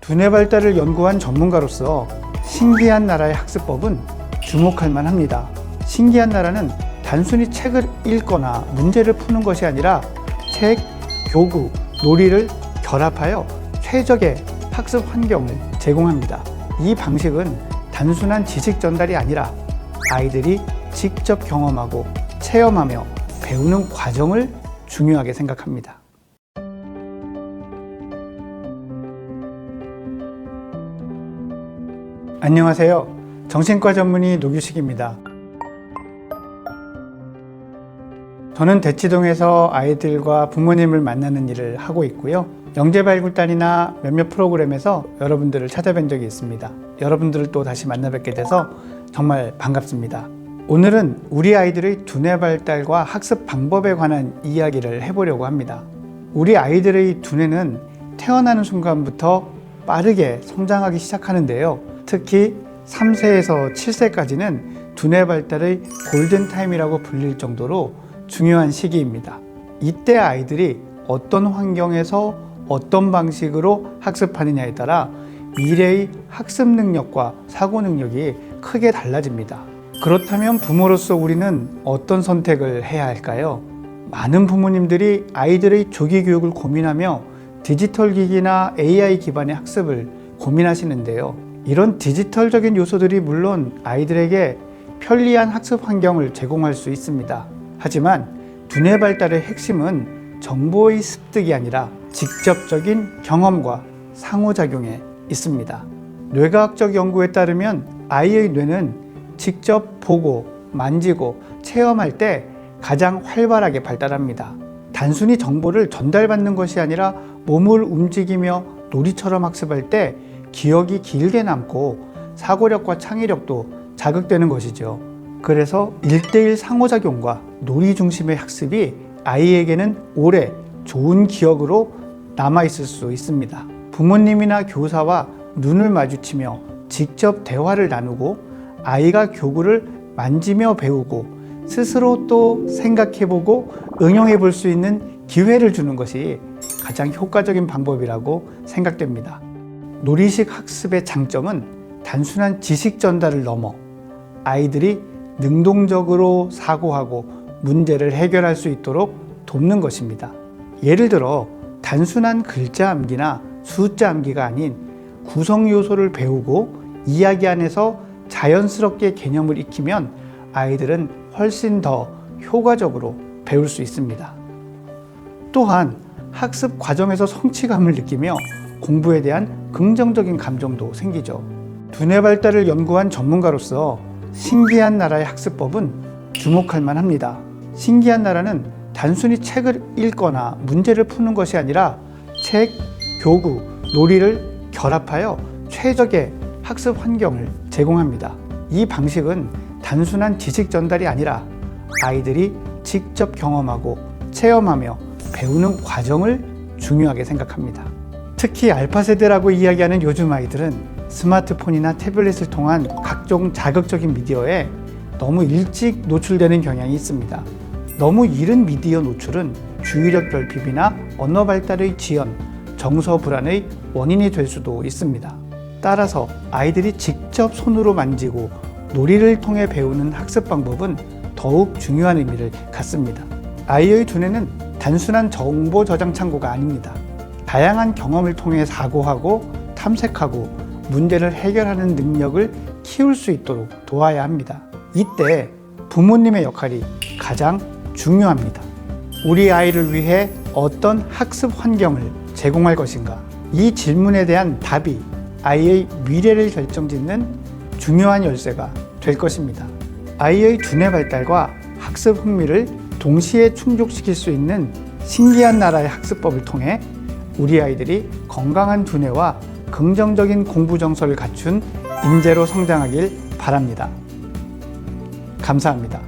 두뇌 발달을 연구한 전문가로서 신기한 나라의 학습법은 주목할 만합니다. 신기한 나라는 단순히 책을 읽거나 문제를 푸는 것이 아니라 책, 교구, 놀이를 결합하여 최적의 학습 환경을 제공합니다. 이 방식은 단순한 지식 전달이 아니라 아이들이 직접 경험하고 체험하며 배우는 과정을 중요하게 생각합니다. 안녕하세요. 정신과 전문의 노규식입니다. 저는 대치동에서 아이들과 부모님을 만나는 일을 하고 있고요. 영재발굴단이나 몇몇 프로그램에서 여러분들을 찾아뵌 적이 있습니다. 여러분들을 또 다시 만나 뵙게 돼서 정말 반갑습니다. 오늘은 우리 아이들의 두뇌 발달과 학습 방법에 관한 이야기를 해보려고 합니다. 우리 아이들의 두뇌는 태어나는 순간부터 빠르게 성장하기 시작하는데요. 특히 3세에서 7세까지는 두뇌 발달의 골든타임이라고 불릴 정도로 중요한 시기입니다. 이때 아이들이 어떤 환경에서 어떤 방식으로 학습하느냐에 따라 미래의 학습 능력과 사고 능력이 크게 달라집니다. 그렇다면 부모로서 우리는 어떤 선택을 해야 할까요? 많은 부모님들이 아이들의 조기 교육을 고민하며 디지털 기기나 AI 기반의 학습을 고민하시는데요. 이런 디지털적인 요소들이 물론 아이들에게 편리한 학습 환경을 제공할 수 있습니다. 하지만 두뇌 발달의 핵심은 정보의 습득이 아니라 직접적인 경험과 상호작용에 있습니다. 뇌과학적 연구에 따르면 아이의 뇌는 직접 보고 만지고 체험할 때 가장 활발하게 발달합니다. 단순히 정보를 전달받는 것이 아니라 몸을 움직이며 놀이처럼 학습할 때 기억이 길게 남고 사고력과 창의력도 자극되는 것이죠. 그래서 1:1 상호작용과 놀이 중심의 학습이 아이에게는 오래 좋은 기억으로 남아있을 수 있습니다. 부모님이나 교사와 눈을 마주치며 직접 대화를 나누고 아이가 교구를 만지며 배우고 스스로 또 생각해보고 응용해 볼 수 있는 기회를 주는 것이 가장 효과적인 방법이라고 생각됩니다. 놀이식 학습의 장점은 단순한 지식 전달을 넘어 아이들이 능동적으로 사고하고 문제를 해결할 수 있도록 돕는 것입니다. 예를 들어 단순한 글자 암기나 숫자 암기가 아닌 구성 요소를 배우고 이야기 안에서 자연스럽게 개념을 익히면 아이들은 훨씬 더 효과적으로 배울 수 있습니다. 또한 학습 과정에서 성취감을 느끼며 공부에 대한 긍정적인 감정도 생기죠. 두뇌 발달을 연구한 전문가로서 신기한 나라의 학습법은 주목할 만합니다. 신기한 나라는 단순히 책을 읽거나 문제를 푸는 것이 아니라 책, 교구, 놀이를 결합하여 최적의 학습 환경을 제공합니다. 이 방식은 단순한 지식 전달이 아니라 아이들이 직접 경험하고 체험하며 배우는 과정을 중요하게 생각합니다. 특히 알파 세대라고 이야기하는 요즘 아이들은 스마트폰이나 태블릿을 통한 각종 자극적인 미디어에 너무 일찍 노출되는 경향이 있습니다. 너무 이른 미디어 노출은 주의력 결핍이나 언어 발달의 지연, 정서 불안의 원인이 될 수도 있습니다. 따라서 아이들이 직접 손으로 만지고 놀이를 통해 배우는 학습 방법은 더욱 중요한 의미를 갖습니다. 아이의 두뇌는 단순한 정보 저장 창고가 아닙니다. 다양한 경험을 통해 사고하고 탐색하고 문제를 해결하는 능력을 키울 수 있도록 도와야 합니다. 이때 부모님의 역할이 가장 중요합니다. 우리 아이를 위해 어떤 학습 환경을 제공할 것인가? 이 질문에 대한 답이 아이의 미래를 결정짓는 중요한 열쇠가 될 것입니다. 아이의 두뇌 발달과 학습 흥미를 동시에 충족시킬 수 있는 신기한 나라의 학습법을 통해 우리 아이들이 건강한 두뇌와 긍정적인 공부 정서를 갖춘 인재로 성장하길 바랍니다. 감사합니다.